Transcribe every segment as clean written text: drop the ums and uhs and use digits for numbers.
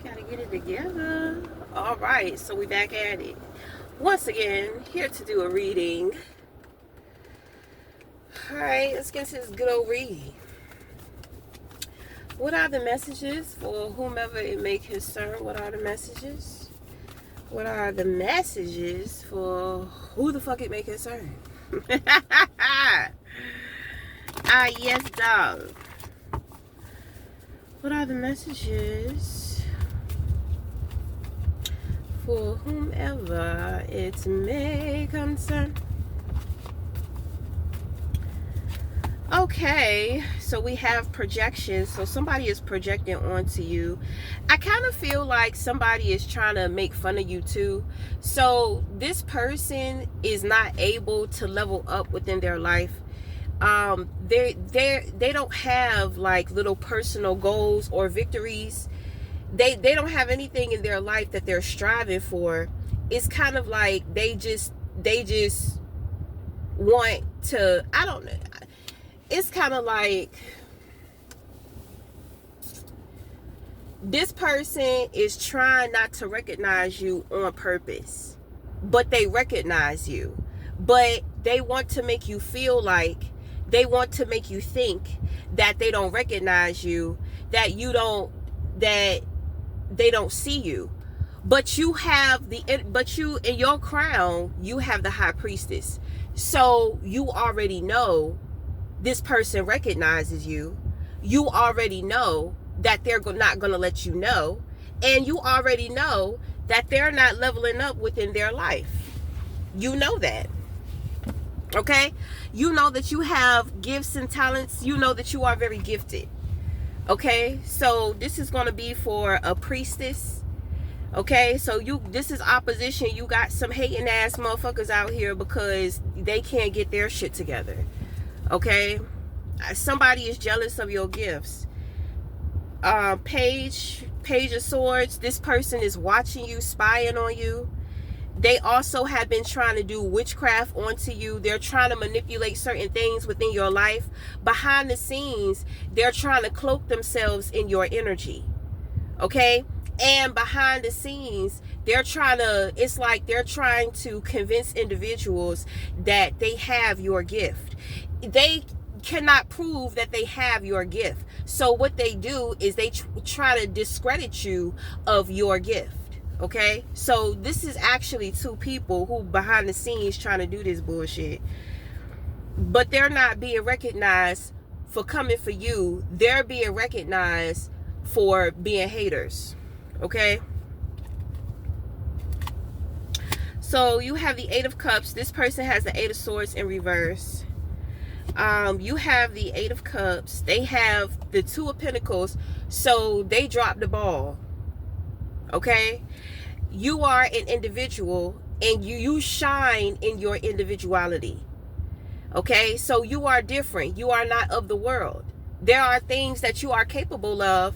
Gotta get it together. All right, so we back at it. Once again, here to do a reading. All right, let's get to this good old reading. What are the messages for whomever it may concern? What are the messages? What are the messages for who the fuck it may concern? Yes, dog. What are the messages for whomever it may concern? Okay, so we have projections. So somebody is projecting onto you. I kind of feel like somebody is trying to make fun of you too. So this person is not able to level up within their life. They don't have like little personal goals or victories. They don't have anything in their life that they're striving for. It's kind of like they just want to, I don't know. It's kind of like this person is trying not to recognize you on purpose, but they recognize you. But they want to make you feel like, they want to make you think that they don't recognize you, that they don't see you. But you in your crown, you have the high priestess. So you already know this person recognizes you. You already know that they're not going to let you know. And you already know that they're not leveling up within their life. You know that. Okay? You know that you have gifts and talents. You know that you are very gifted. Okay? So this is going to be for a priestess. Okay? So this is opposition. You got some hating ass motherfuckers out here because they can't get their shit together. Okay, somebody is jealous of your gifts. Page of Swords. This person is watching you, spying on you. They also have been trying to do witchcraft onto you. They're trying to manipulate certain things within your life. Behind the scenes, they're trying to cloak themselves in your energy. Okay, and behind the scenes, it's like they're trying to convince individuals that they have your gift. They cannot prove that they have your gift. So what they do is they try to discredit you of your gift. Okay? So this is actually two people who behind the scenes trying to do this bullshit. But they're not being recognized for coming for you. They're being recognized for being haters. Okay? So you have the Eight of Cups. This person has the Eight of Swords in reverse. You have the Eight of Cups. They have the Two of Pentacles. So they dropped the ball. Okay? You are an individual and you shine in your individuality. Okay? So you are different. You are not of the world. There are things that you are capable of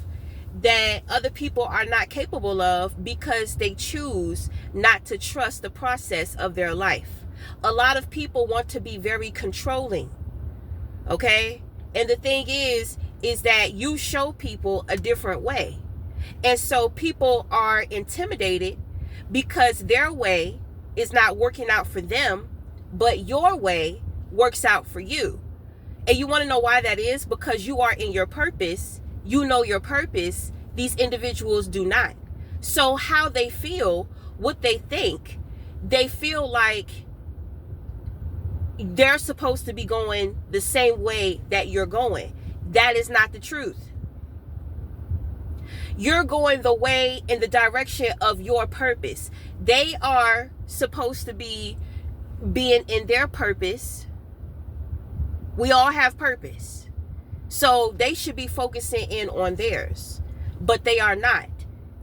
that other people are not capable of because they choose not to trust the process of their life. A lot of people want to be very controlling. Okay? And the thing is that you show people a different way. And so people are intimidated because their way is not working out for them, but your way works out for you. And you want to know why that is? Because you are in your purpose. You know your purpose. These individuals do not. So how they feel, what they think, they feel like they're supposed to be going the same way that you're going. That is not the truth. You're going the way in the direction of your purpose. They are supposed to be being in their purpose. We all have purpose. So they should be focusing in on theirs. But they are not.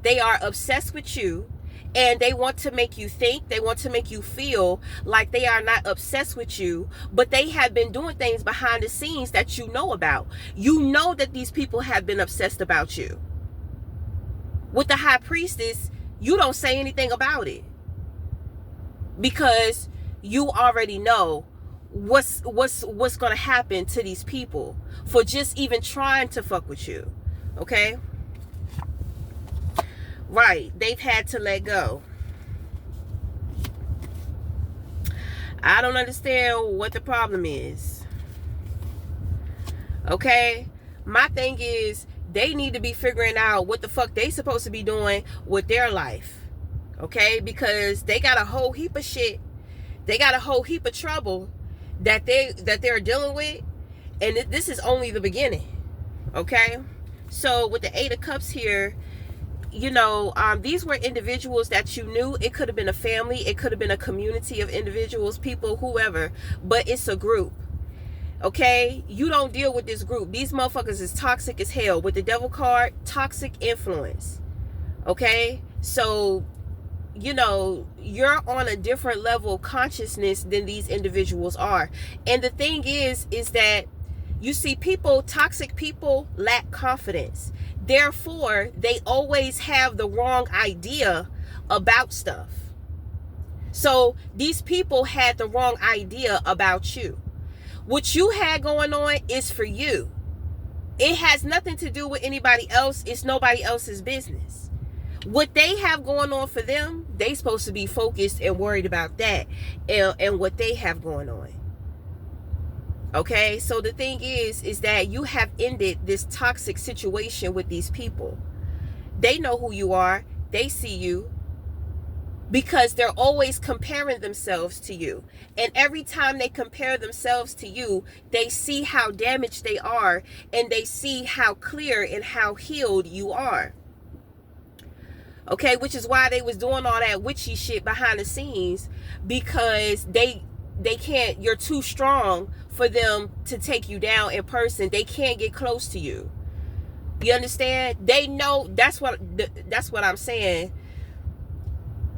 They are obsessed with you. And they want to make you think, they want to make you feel like they are not obsessed with you, but they have been doing things behind the scenes that you know about. You know that these people have been obsessed about you. With the High Priestess, you don't say anything about it because you already know what's going to happen to these people for just even trying to fuck with you. Okay? Right. They've had to let go. I don't understand what the problem is. Okay? My thing is, they need to be figuring out what the fuck they supposed to be doing with their life. Okay? Because they got a whole heap of shit. They got a whole heap of trouble that they're dealing with. And this is only the beginning. Okay? So with the Eight of Cups here, you know, these were individuals that you knew. It could have been a family. It could have been a community of individuals, people, whoever. But it's a group. Okay? You don't deal with this group. These motherfuckers is toxic as hell. With the Devil card, toxic influence. Okay? So, you know, you're on a different level of consciousness than these individuals are. And the thing is that you see, people, toxic people lack confidence. Therefore, they always have the wrong idea about stuff. So these people had the wrong idea about you. What you had going on is for you. It has nothing to do with anybody else. It's nobody else's business. What they have going on for them, they supposed to be focused and worried about that and what they have going on. Okay, so the thing is that you have ended this toxic situation with these people. They know who you are. They see you. Because they're always comparing themselves to you. And every time they compare themselves to you, they see how damaged they are. And they see how clear and how healed you are. Okay, which is why they was doing all that witchy shit behind the scenes. Because they can't, you're too strong for them to take you down in person. They can't get close to you. You understand? They know, that's what I'm saying.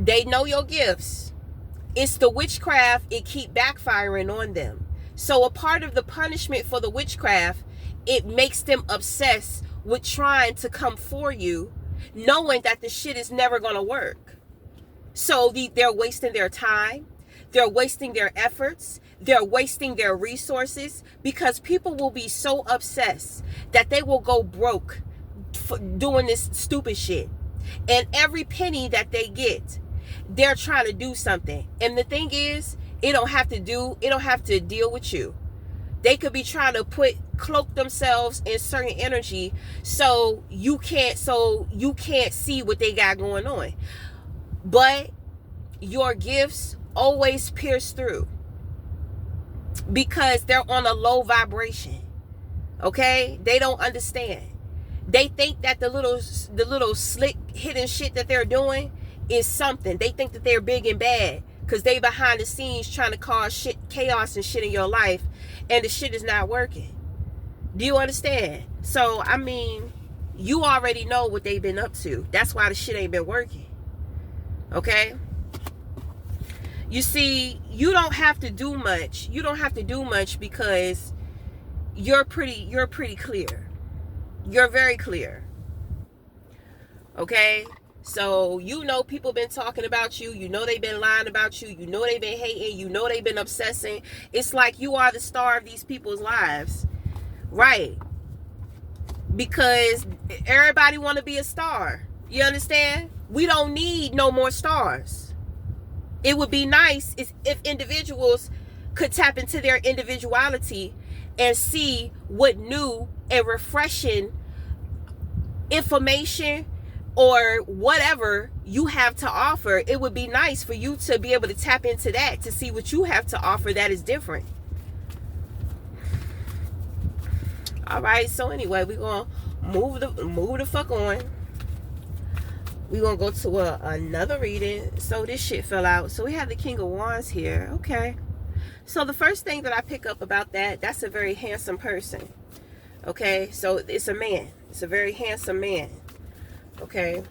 They know your gifts. It's the witchcraft, it keep backfiring on them. So a part of the punishment for the witchcraft, it makes them obsessed with trying to come for you, knowing that the shit is never gonna work. So they're wasting their time. They're wasting their efforts. They're wasting their resources, because people will be so obsessed that they will go broke for doing this stupid shit. And every penny that they get, they're trying to do something. And the thing is, it don't have to deal with you. They could be trying to cloak themselves in certain energy so you can't see what they got going on. But your gifts always pierce through, because they're on a low vibration. Okay? They don't understand. They think that the little slick hidden shit that they're doing is something. They think that they're big and bad because they behind the scenes trying to cause shit, chaos and shit in your life, and the shit is not working. Do you understand? So, I mean, you already know what they've been up to. That's why the shit ain't been working. Okay? You see, you don't have to do much. You don't have to do much because you're pretty clear. You're very clear. Okay? So, you know people been talking about you. You know they've been lying about you. You know they've been hating. You know they've been obsessing. It's like you are the star of these people's lives. Right? Because everybody want to be a star. You understand? We don't need no more stars. It would be nice if individuals could tap into their individuality and see what new and refreshing information or whatever you have to offer. It would be nice for you to be able to tap into that, to see what you have to offer that is different. All right, so anyway, we're going to move the fuck on. We're going to go to another reading. So this shit fell out. So we have the King of Wands here. Okay. So the first thing that I pick up about that's a very handsome person. Okay. So it's a man. It's a very handsome man. Okay.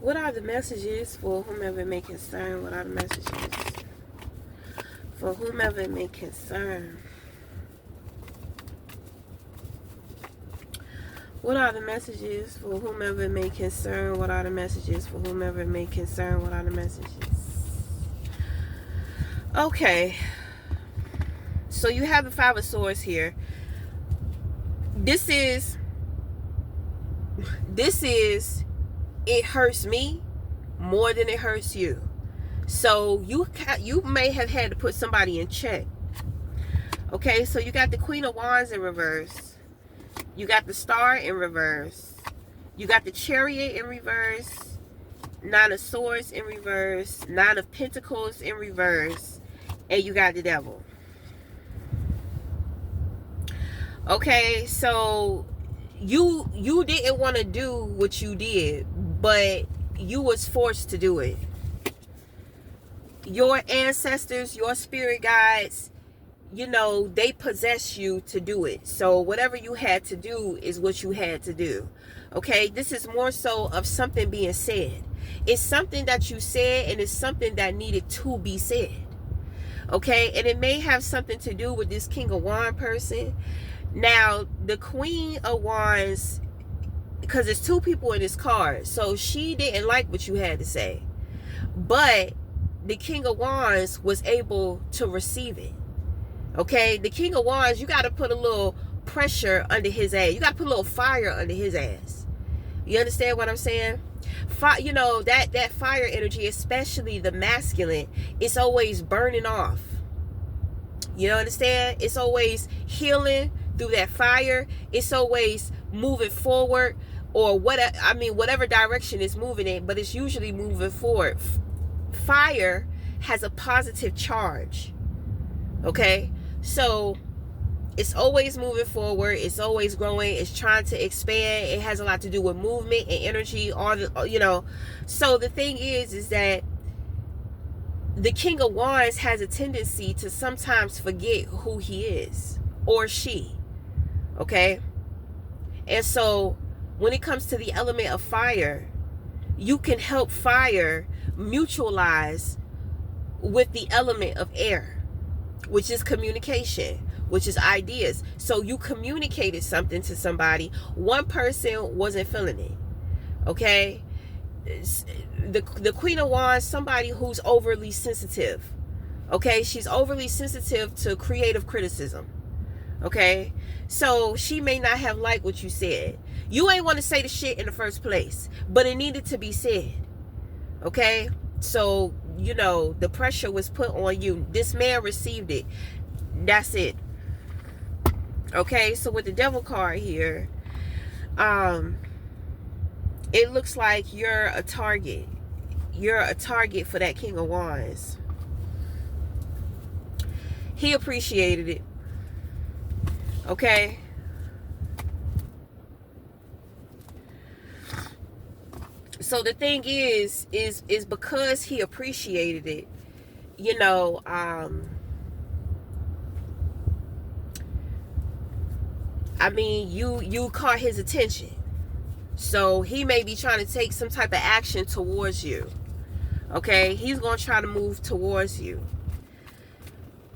What are the messages for whomever it may concern? What are the messages for whomever it may concern? What are the messages for whomever it may concern? What are the messages for whomever it may concern? What are the messages? Okay. So you have the Five of Swords here. this is it hurts me more than it hurts you. So you may have had to put somebody in check. Okay, so you got the Queen of Wands in reverse. You got the Star in reverse. You got the Chariot in reverse. Nine of Swords in reverse. Nine of Pentacles in reverse. And you got the Devil. Okay, so you didn't want to do what you did, but you was forced to do it. Your ancestors, your spirit guides, you know, they possess you to do it. So whatever you had to do is what you had to do. Okay, this is more so of something being said. It's something that you said, and it's something that needed to be said. Okay, and it may have something to do with this King of Wands person. Now, the Queen of Wands, because there's two people in this card, so she didn't like what you had to say. But the King of Wands was able to receive it. Okay, the King of Wands, you got to put a little pressure under his ass. You got to put a little fire under his ass. You understand what I'm saying? You know, that fire energy, especially the masculine, it's always burning off. You understand? It's always healing through that fire. It's always moving forward, or whatever direction it's moving in, but it's usually moving forward. Fire has a positive charge. Okay, so it's always moving forward. It's always growing. It's trying to expand. It has a lot to do with movement and energy. So the thing is that the King of Wands has a tendency to sometimes forget who he is, or she. Okay, and so when it comes to the element of fire, you can help fire mutualize with the element of air, which is communication, which is ideas. So you communicated something to somebody. One person wasn't feeling it. Okay, the Queen of Wands, somebody who's overly sensitive. Okay, she's overly sensitive to creative criticism. Okay, so she may not have liked what you said. You ain't want to say the shit in the first place, but it needed to be said. Okay, so you know the pressure was put on you. This man received it. That's it. Okay, so with the Devil card here, it looks like you're a target. You're a target for that King of Wands. He appreciated it. Okay, so the thing is because he appreciated it, you know, I mean, you caught his attention, so he may be trying to take some type of action towards you. Okay, he's gonna try to move towards you.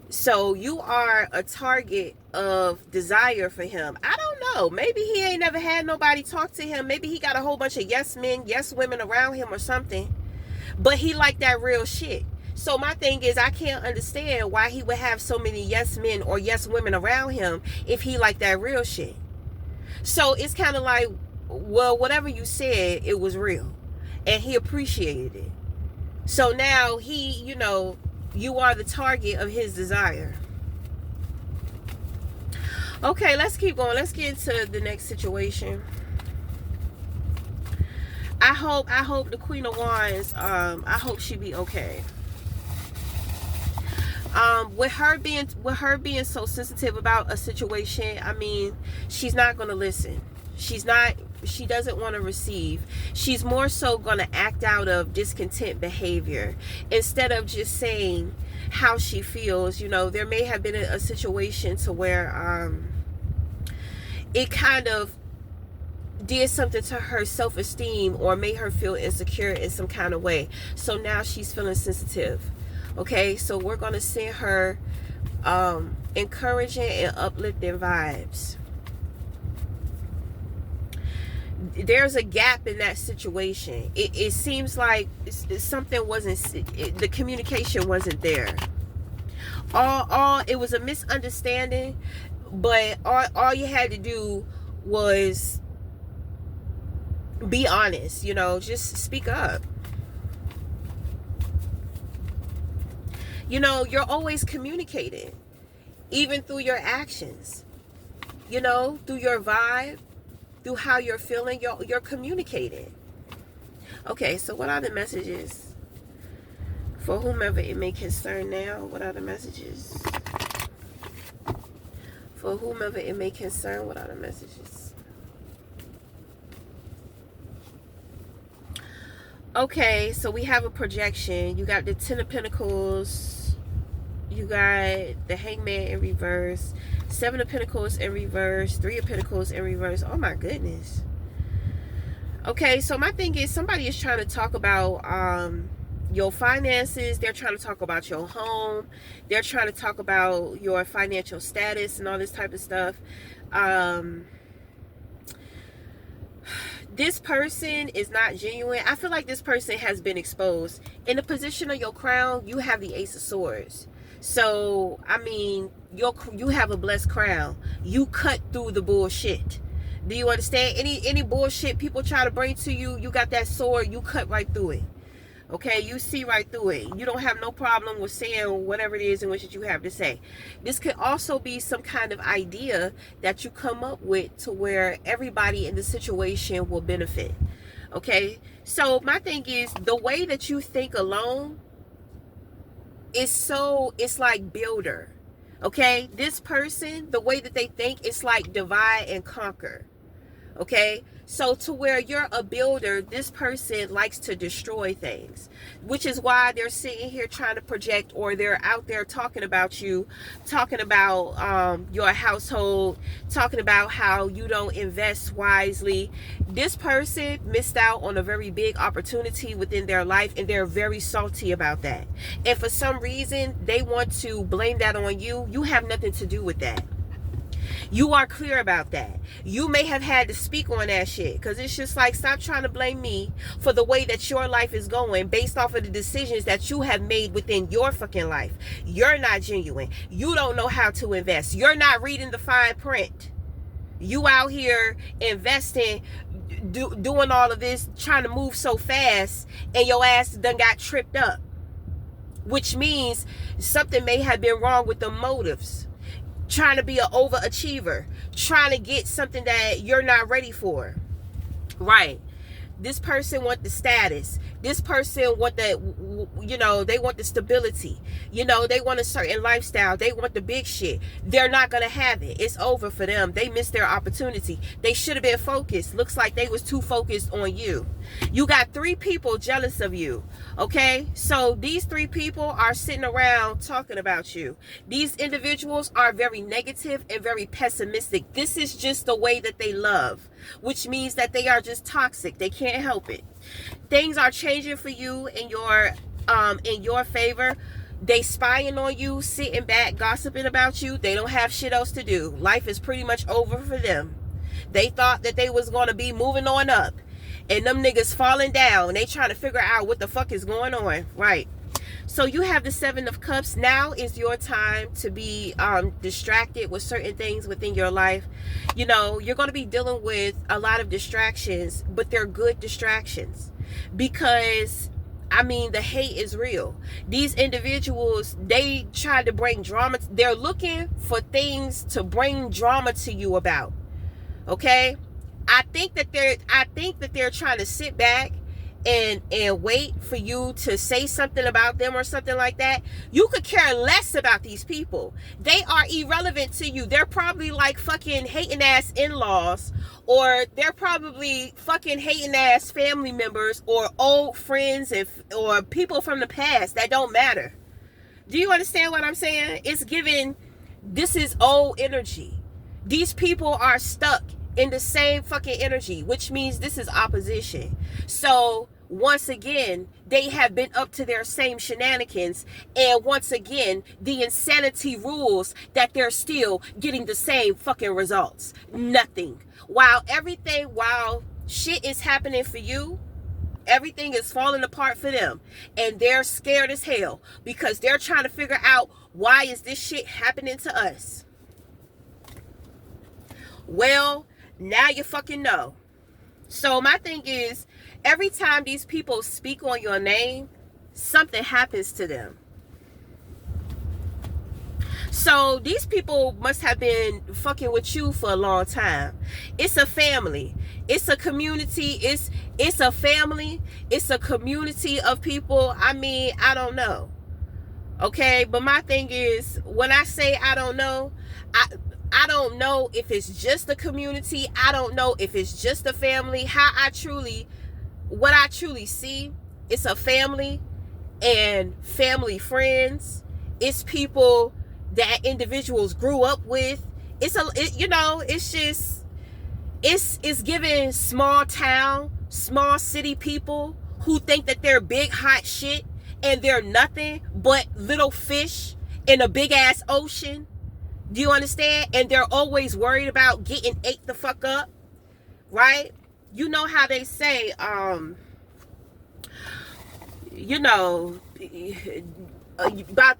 So you are a target of desire for him. I don't know. Maybe he ain't never had nobody talk to him. Maybe he got a whole bunch of yes men, yes women around him or something. But he like that real shit. So my thing is, I can't understand why he would have so many yes men or yes women around him if he like that real shit. So it's kind of like, well, whatever you said, it was real. And he appreciated it. So now he, you know, you are the target of his desire. Okay, let's keep going. Let's get into the next situation. I hope the Queen of Wands, I hope she be okay. With her being so sensitive about a situation, I mean, she's not gonna listen. She doesn't want to receive. She's more so going to act out of discontent behavior instead of just saying how she feels. You know, there may have been a situation to where it kind of did something to her self-esteem or made her feel insecure in some kind of way. So now she's feeling sensitive. Okay, so we're going to send her encouraging and uplifting vibes. There's a gap in that situation. It seems like something wasn't, the communication wasn't there. It was a misunderstanding. But all you had to do was be honest, you know, just speak up. You know, you're always communicating, even through your actions, you know, through your vibe, through how you're feeling, you're communicating. Okay, so what are the messages? For whomever it may concern now, what are the messages? For whomever it may concern, what are the messages? Okay, so we have a projection. You got the Ten of Pentacles. You got the Hangman in reverse. Seven of Pentacles in reverse. Three of Pentacles in reverse. Oh my goodness. Okay, so my thing is, somebody is trying to talk about your finances. They're trying to talk about your home. They're trying to talk about your financial status and all this type of stuff. This person is not genuine. I feel like this person has been exposed. In the position of your crown, you have the Ace of Swords. So, I mean, you have a blessed crown. You cut through the bullshit. Do you understand? Any bullshit people try to bring to you, you got that sword, you cut right through it. Okay, you see right through it. You don't have no problem with saying whatever it is in which you have to say. This could also be some kind of idea that you come up with to where everybody in the situation will benefit. Okay, so my thing is, the way that you think alone it's like builder. Okay, this person, the way that they think, it's like divide and conquer. Okay, so to where you're a builder, this person likes to destroy things, which is why they're sitting here trying to project, or they're out there talking about you, talking about your household, talking about how you don't invest wisely. This person missed out on a very big opportunity within their life, and they're very salty about that. And for some reason, they want to blame that on you. You have nothing to do with that. You are clear about that. You may have had to speak on that shit, because it's just like, stop trying to blame me for the way that your life is going based off of the decisions that you have made within your fucking life. You're not genuine. You don't know how to invest. You're not reading the fine print. You out here investing, doing all of this, trying to move so fast, and your ass done got tripped up, which means something may have been wrong with the motives. Trying to be an overachiever, trying to get something that you're not ready for. Right. This person want the status. This person want the, you know, they want the stability. You know, they want a certain lifestyle. They want the big shit. They're not going to have it. It's over for them. They missed their opportunity. They should have been focused. Looks like they was too focused on you. You got 3 people jealous of you. Okay? So these 3 people are sitting around talking about you. These individuals are very negative and very pessimistic. This is just the way that they love, which means that they are just toxic. They can't help it. Things are changing for you in your favor. They spying on you, sitting back, gossiping about you. They don't have shit else to do. Life is pretty much over for them. They thought that they was going to be moving on up, and them niggas falling down. They trying to figure out what the fuck is going on. Right. So you have the 7 of Cups. Now is your time to be distracted with certain things within your life. You know, you're going to be dealing with a lot of distractions, but they're good distractions, because I mean, the hate is real. These individuals, they try to bring drama. They're looking for things to bring drama to you about. Okay? I think that they're trying to sit back and wait for you to say something about them or something like that. You could care less about these people. They are irrelevant to you. They're probably like fucking hating ass in-laws, or they're probably fucking hating ass family members, or old friends, or people from the past that don't matter. Do you understand what I'm saying? It's giving, this is old energy. These people are stuck in the same fucking energy, which means this is opposition. So once again, they have been up to their same shenanigans, and once again, the insanity rules that they're still getting the same fucking results. Nothing. While shit is happening for you, everything is falling apart for them, and they're scared as hell, because they're trying to figure out, why is this shit happening to us? Well, now you fucking know. So my thing is, every time these people speak on your name, something happens to them. So these people must have been fucking with you for a long time. It's a family. It's a community. It's a family. It's a community of people. I mean, I don't know. Okay, but my thing is, when I say I don't know, I don't know if it's just a community. I don't know if it's just a family. What I truly see, it's a family and family friends. It's people that individuals grew up with. It's giving small town, small city people who think that they're big hot shit and they're nothing but little fish in a big ass ocean. Do you understand? And they're always worried about getting ate the fuck up, right? You know how they say, about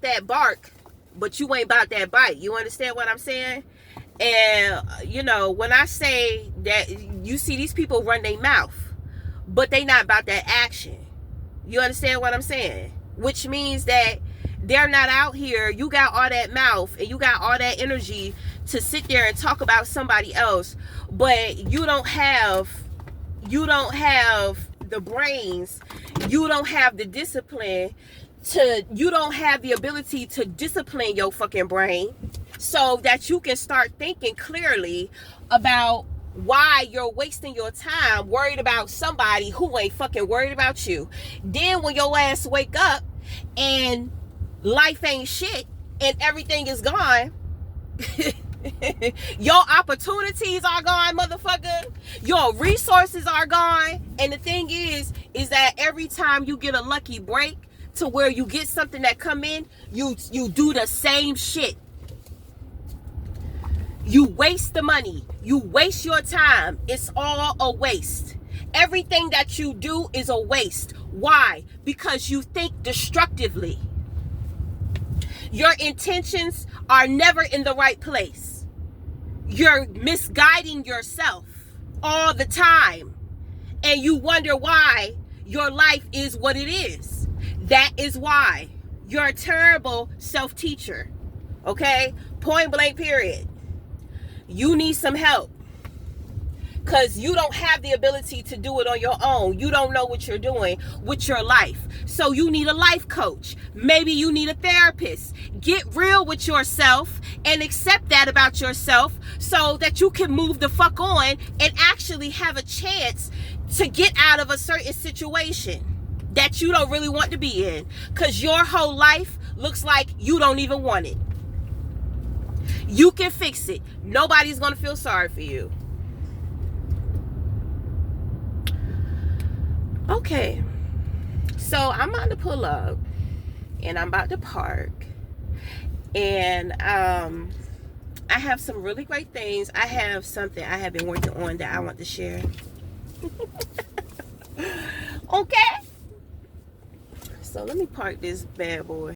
that bark, but you ain't about that bite. You understand what I'm saying? And, when I say that, you see these people run their mouth, but they not about that action. You understand what I'm saying? Which means that they're not out here. You got all that mouth and you got all that energy to sit there and talk about somebody else, but you don't have the brains, you don't have the discipline you don't have the ability to discipline your fucking brain so that you can start thinking clearly about why you're wasting your time worried about somebody who ain't fucking worried about you. Then when your ass wake up and life ain't shit and everything is gone, your opportunities are gone, motherfucker. Your resources are gone. And the thing is that every time you get a lucky break to where you get something that come in, you do the same shit. You waste the money. You waste your time. It's all a waste. Everything that you do is a waste. Why? Because you think destructively. Your intentions are never in the right place. You're misguiding yourself all the time. And you wonder why your life is what it is. That is why you're a terrible self-teacher. Okay? Point blank period. You need some help. Because you don't have the ability to do it on your own. You don't know what you're doing with your life. So you need a life coach. Maybe you need a therapist. Get real with yourself and accept that about yourself so that you can move the fuck on and actually have a chance to get out of a certain situation that you don't really want to be in. Because your whole life looks like you don't even want it. You can fix it. Nobody's going to feel sorry for you. Okay, so I'm about to pull up and I'm about to park, and I have some really great things. I have something I have been working on that I want to share. Okay, so let me park this bad boy.